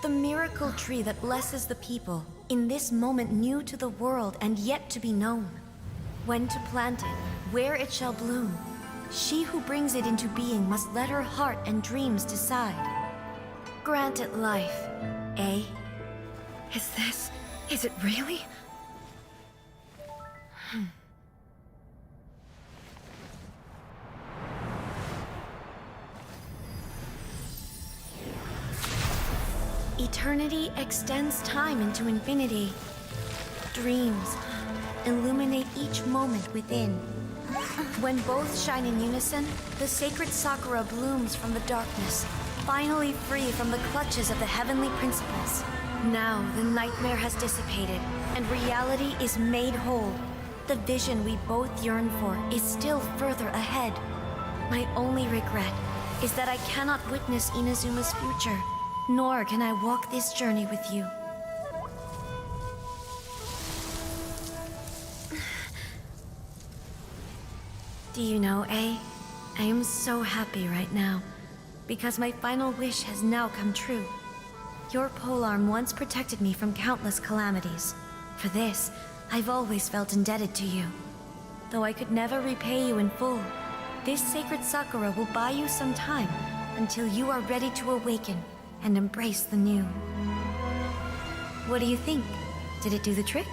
The miracle tree that blesses the people, in this moment new to the world and yet to be known. When to plant it, where it shall bloom. She who brings it into being must let her heart and dreams decide. Grant it life, eh? Is it really? Eternity extends time into infinity. Dreams illuminate each moment within. When both shine in unison, the sacred Sakura blooms from the darkness, finally free from the clutches of the heavenly principles. Now the nightmare has dissipated, and reality is made whole. The vision we both yearn for is still further ahead. My only regret is that I cannot witness Inazuma's future, nor can I walk this journey with you. Do you know, I am so happy right now, because my final wish has now come true. Your polearm once protected me from countless calamities. For this, I've always felt indebted to you. Though I could never repay you in full, this sacred Sakura will buy you some time until you are ready to awaken and embrace the new. What do you think? Did it do the trick?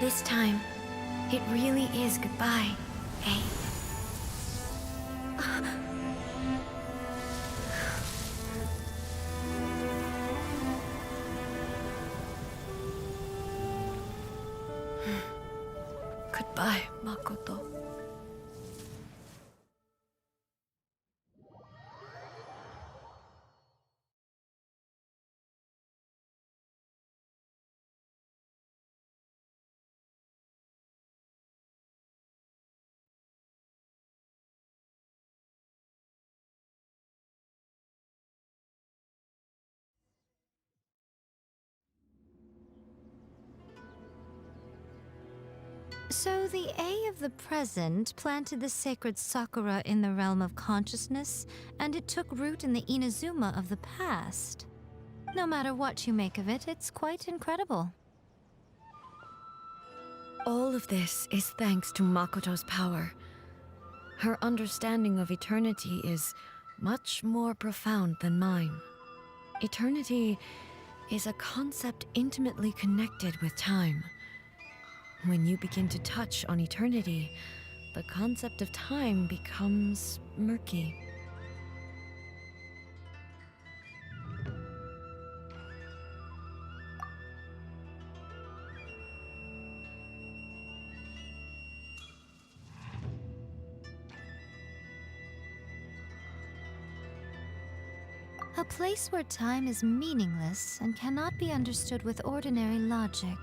This time, it really is goodbye, eh? Goodbye, Makoto. So the A of the present planted the sacred Sakura in the realm of consciousness, and it took root in the Inazuma of the past. No matter what you make of it, it's quite incredible. All of this is thanks to Makoto's power. Her understanding of eternity is much more profound than mine. Eternity is a concept intimately connected with time. When you begin to touch on eternity, the concept of time becomes murky. A place where time is meaningless and cannot be understood with ordinary logic.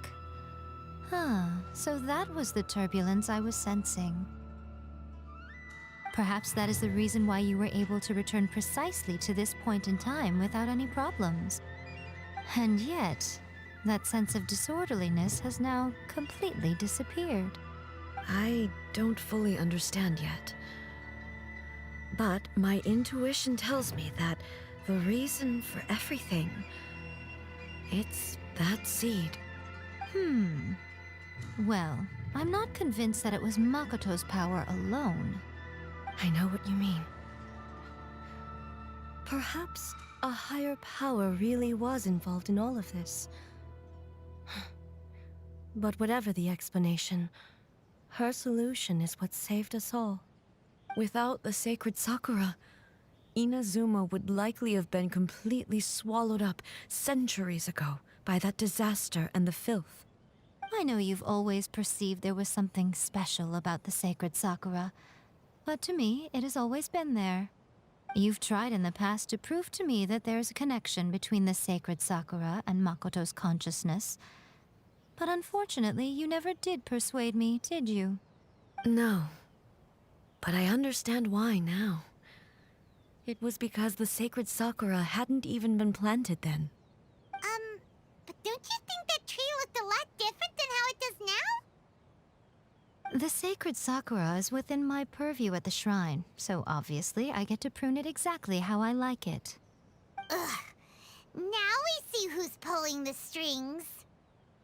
So that was the turbulence I was sensing. Perhaps that is the reason why you were able to return precisely to this point in time without any problems. And yet, that sense of disorderliness has now completely disappeared. I don't fully understand yet. But my intuition tells me that the reason for everything, it's that seed. Well, I'm not convinced that it was Makoto's power alone. I know what you mean. Perhaps a higher power really was involved in all of this. But whatever the explanation, her solution is what saved us all. Without the sacred Sakura, Inazuma would likely have been completely swallowed up centuries ago by that disaster and the filth. I know you've always perceived there was something special about the sacred Sakura, but to me, it has always been there. You've tried in the past to prove to me that there's a connection between the sacred Sakura and Makoto's consciousness, but unfortunately, you never did persuade me, did you? No, but I understand why now. It was because the sacred Sakura hadn't even been planted then. But don't you think that tree looked a lot different than how it does now? The sacred Sakura is within my purview at the shrine, so obviously I get to prune it exactly how I like it. Ugh. Now we see who's pulling the strings.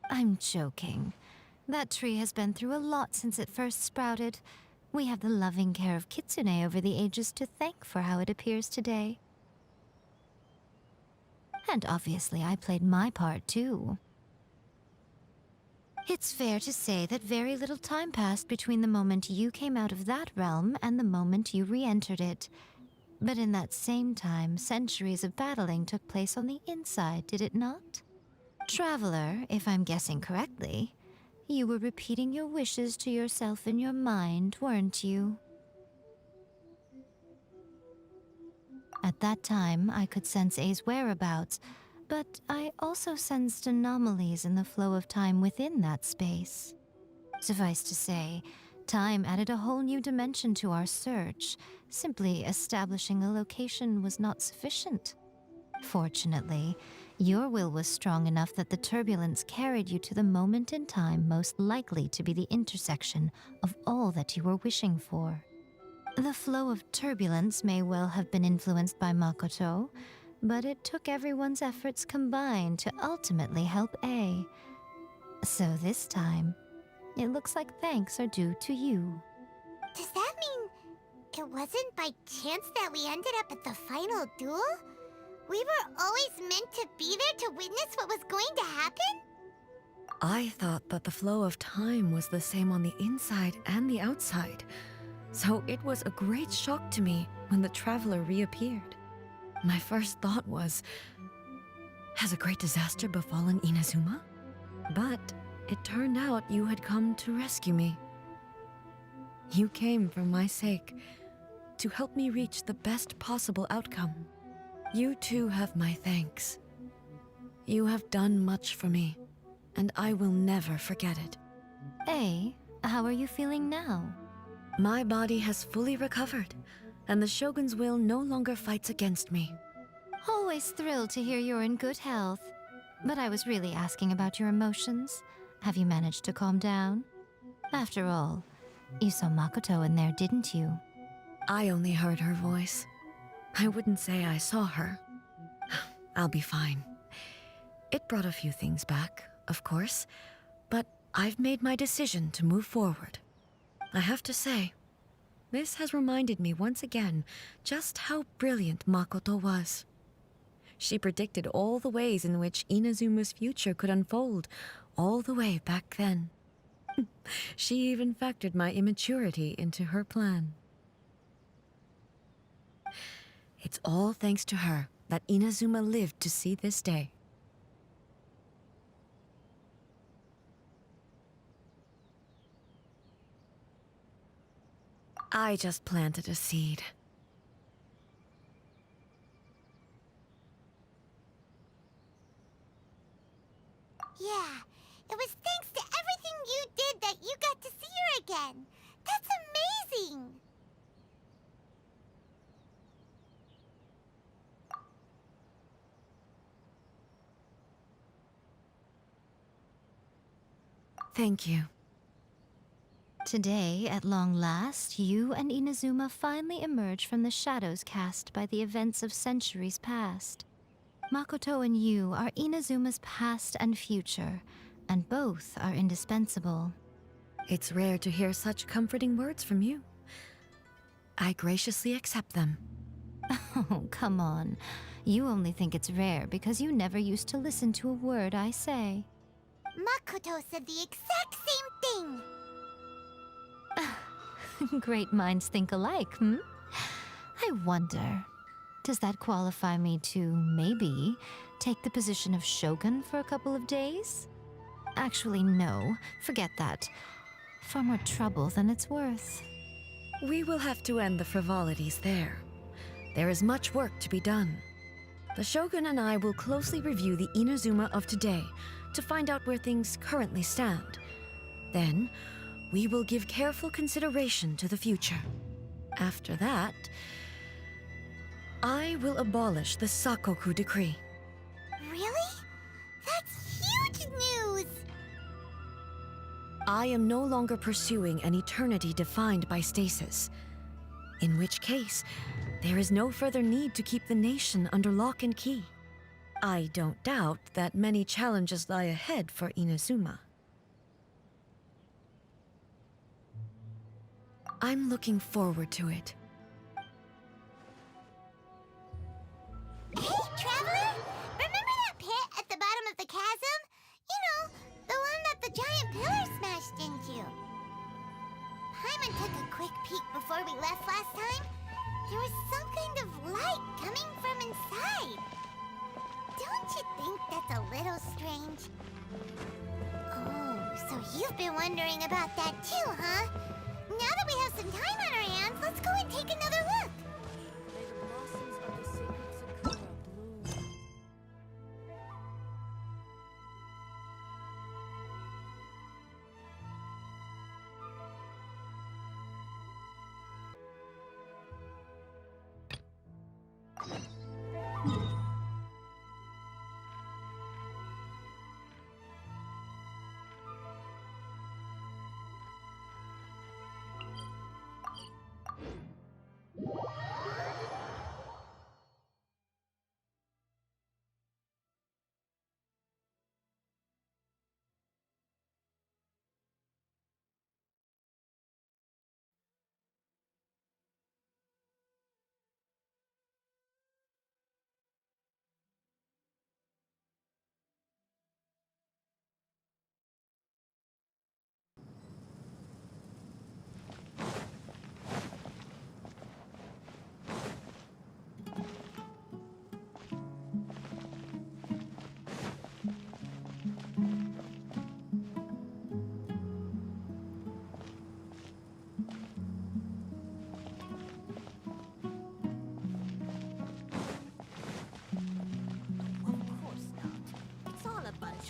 I'm joking. That tree has been through a lot since it first sprouted. We have the loving care of Kitsune over the ages to thank for how it appears today. And obviously I played my part too. It's fair to say that very little time passed between the moment you came out of that realm and the moment you re-entered it. But in that same time, centuries of battling took place on the inside, did it not? Traveler, if I'm guessing correctly, you were repeating your wishes to yourself in your mind, weren't you? At that time, I could sense A's whereabouts, but I also sensed anomalies in the flow of time within that space. Suffice to say, time added a whole new dimension to our search. Simply establishing a location was not sufficient. Fortunately, your will was strong enough that the turbulence carried you to the moment in time most likely to be the intersection of all that you were wishing for. The flow of turbulence may well have been influenced by Makoto, but it took everyone's efforts combined to ultimately help A. So this time, it looks like thanks are due to you. Does that mean it wasn't by chance that we ended up at the final duel? We were always meant to be there to witness what was going to happen? I thought that the flow of time was the same on the inside and the outside, so it was a great shock to me when the traveler reappeared. My first thought was, has a great disaster befallen Inazuma? But it turned out you had come to rescue me. You came for my sake, to help me reach the best possible outcome. You too have my thanks. You have done much for me, and I will never forget it. A, how are you feeling now? My body has fully recovered, and the Shogun's will no longer fights against me. Always thrilled to hear you're in good health. But I was really asking about your emotions. Have you managed to calm down? After all, you saw Makoto in there, didn't you? I only heard her voice. I wouldn't say I saw her. I'll be fine. It brought a few things back, of course, but I've made my decision to move forward. I have to say, this has reminded me once again just how brilliant Makoto was. She predicted all the ways in which Inazuma's future could unfold, all the way back then. She even factored my immaturity into her plan. It's all thanks to her that Inazuma lived to see this day. I just planted a seed. Yeah, it was thanks to everything you did that you got to see her again. That's amazing! Thank you. Today, at long last, you and Inazuma finally emerge from the shadows cast by the events of centuries past. Makoto and you are Inazuma's past and future, and both are indispensable. It's rare to hear such comforting words from you. I graciously accept them. Oh, come on. You only think it's rare because you never used to listen to a word I say. Makoto said the exact same thing! Great minds think alike, hmm? I wonder, does that qualify me to, maybe, take the position of Shogun for a couple of days? Actually, no. Forget that. Far more trouble than it's worth. We will have to end the frivolities there. There is much work to be done. The Shogun and I will closely review the Inazuma of today to find out where things currently stand. Then, we will give careful consideration to the future. After that, I will abolish the Sakoku decree. Really? That's huge news! I am no longer pursuing an eternity defined by stasis. In which case, there is no further need to keep the nation under lock and key. I don't doubt that many challenges lie ahead for Inazuma. I'm looking forward to it. Hey, Traveler! Remember that pit at the bottom of the chasm? You know, the one that the giant pillar smashed into. Paimon took a quick peek before we left last time. There was some kind of light coming from inside. Don't you think that's a little strange? Oh, so you've been wondering about that too, huh? Now that we have some time on our hands, let's go and take another look.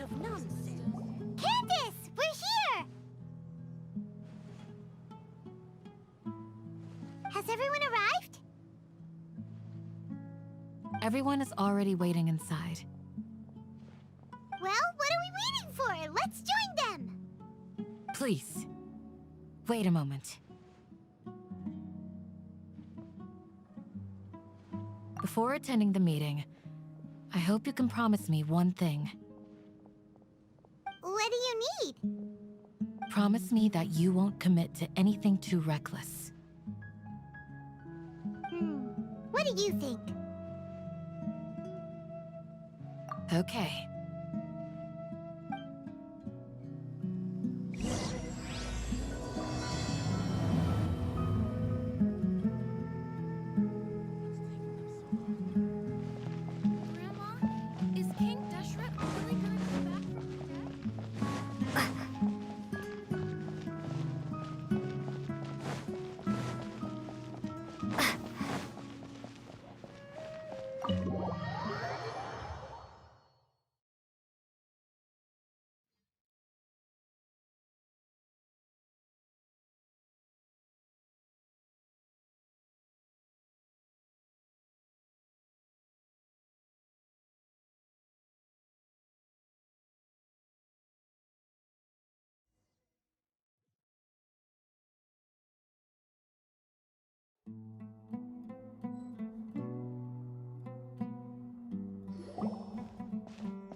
Of nonsense. Candace, we're here! Has everyone arrived? Everyone is already waiting inside. Well, what are we waiting for? Let's join them! Please, wait a moment. Before attending the meeting, I hope you can promise me one thing. What do you need? Promise me that you won't commit to anything too reckless. What do you think? Okay. Grandma, is King Deshret really gonna come back from the dead?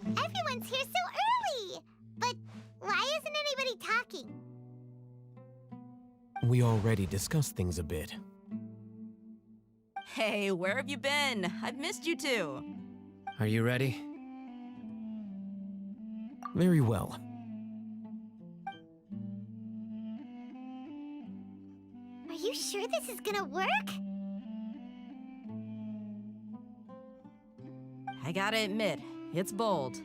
Everyone's here so early! But why isn't anybody talking? We already discussed things a bit. Hey, where have you been? I've missed you too. Are you ready? Very well. Are you sure this is gonna work? I gotta admit, it's bold.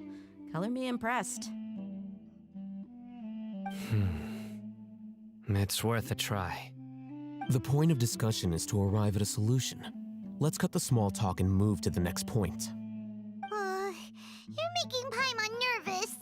Color me impressed. It's worth a try. The point of discussion is to arrive at a solution. Let's cut the small talk and move to the next point. You're making Paimon nervous.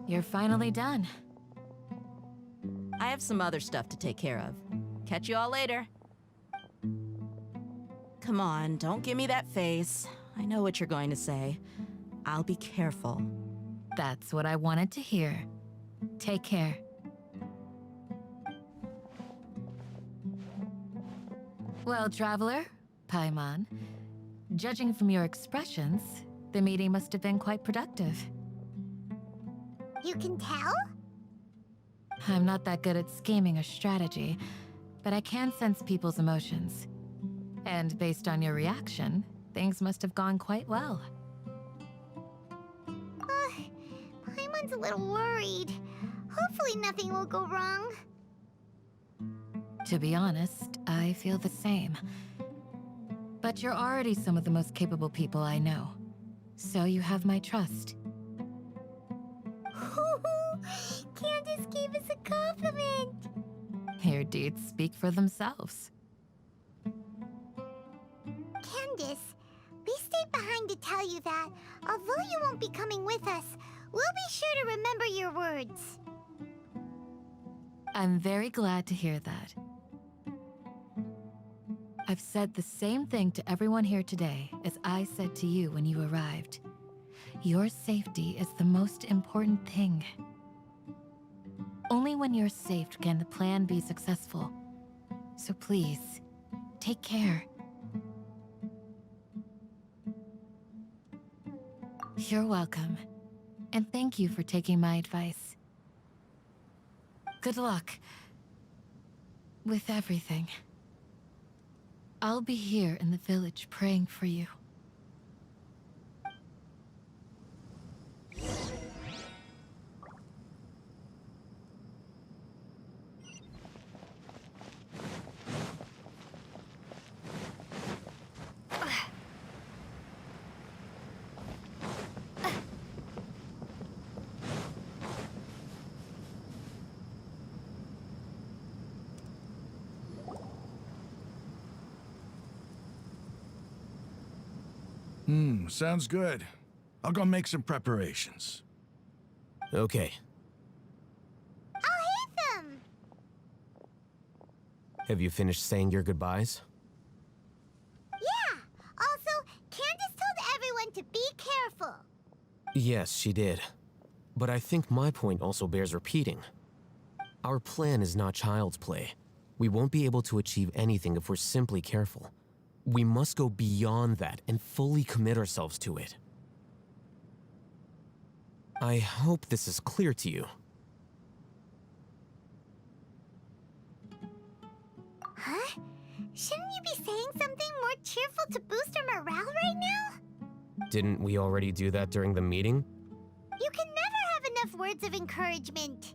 You're finally done. I have some other stuff to take care of. Catch you all later. Come on, don't give me that face. I know what you're going to say. I'll be careful. That's what I wanted to hear. Take care. Well, traveler, Paimon, judging from your expressions, the meeting must have been quite productive. You can tell? I'm not that good at scheming or strategy, but I can sense people's emotions. And based on your reaction, things must have gone quite well. Paimon's a little worried. Hopefully nothing will go wrong. To be honest, I feel the same. But you're already some of the most capable people I know. So you have my trust. Candace gave us a compliment. Your deeds speak for themselves. Candace, we stayed behind to tell you that, although you won't be coming with us, we'll be sure to remember your words. I'm very glad to hear that. I've said the same thing to everyone here today as I said to you when you arrived. Your safety is the most important thing. Only when you're safe can the plan be successful. So please, take care. You're welcome. And thank you for taking my advice. Good luck with everything. I'll be here in the village praying for you. Sounds good. I'll go make some preparations. Okay. I'll hit them! Have you finished saying your goodbyes? Yeah! Also, Candace told everyone to be careful. Yes, she did. But I think my point also bears repeating. Our plan is not child's play. We won't be able to achieve anything if we're simply careful. We must go beyond that and fully commit ourselves to it. I hope this is clear to you. Huh? Shouldn't you be saying something more cheerful to boost our morale right now? Didn't we already do that during the meeting? You can never have enough words of encouragement.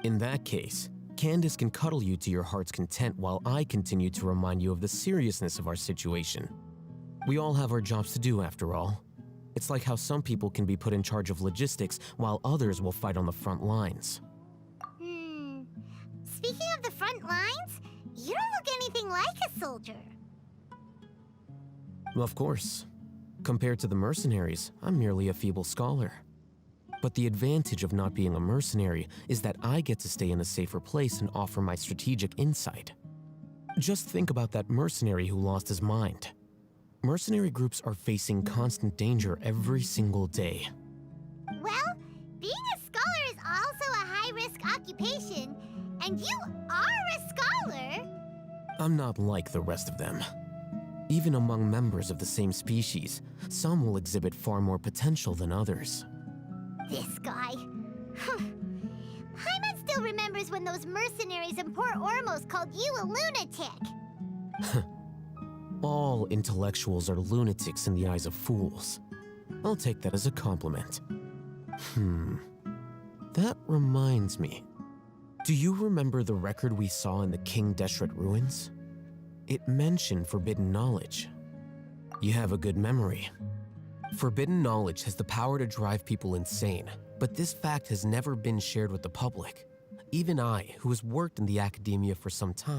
In that case, Candace can cuddle you to your heart's content while I continue to remind you of the seriousness of our situation. We all have our jobs to do after all. It's like how some people can be put in charge of logistics while others will fight on the front lines. Speaking of the front lines, you don't look anything like a soldier. Of course. Compared to the mercenaries, I'm merely a feeble scholar. But the advantage of not being a mercenary is that I get to stay in a safer place and offer my strategic insight. Just think about that mercenary who lost his mind. Mercenary groups are facing constant danger every single day. Well, being a scholar is also a high-risk occupation, and you are a scholar. I'm not like the rest of them. Even among members of the same species, some will exhibit far more potential than others. This guy. Paimon still remembers when those mercenaries in Port Ormos called you a lunatic. All intellectuals are lunatics in the eyes of fools. I'll take that as a compliment. That reminds me. Do you remember the record we saw in the King Deshret ruins? It mentioned forbidden knowledge. You have a good memory. Forbidden knowledge has the power to drive people insane, but this fact has never been shared with the public. Even I, who has worked in the academia for some time,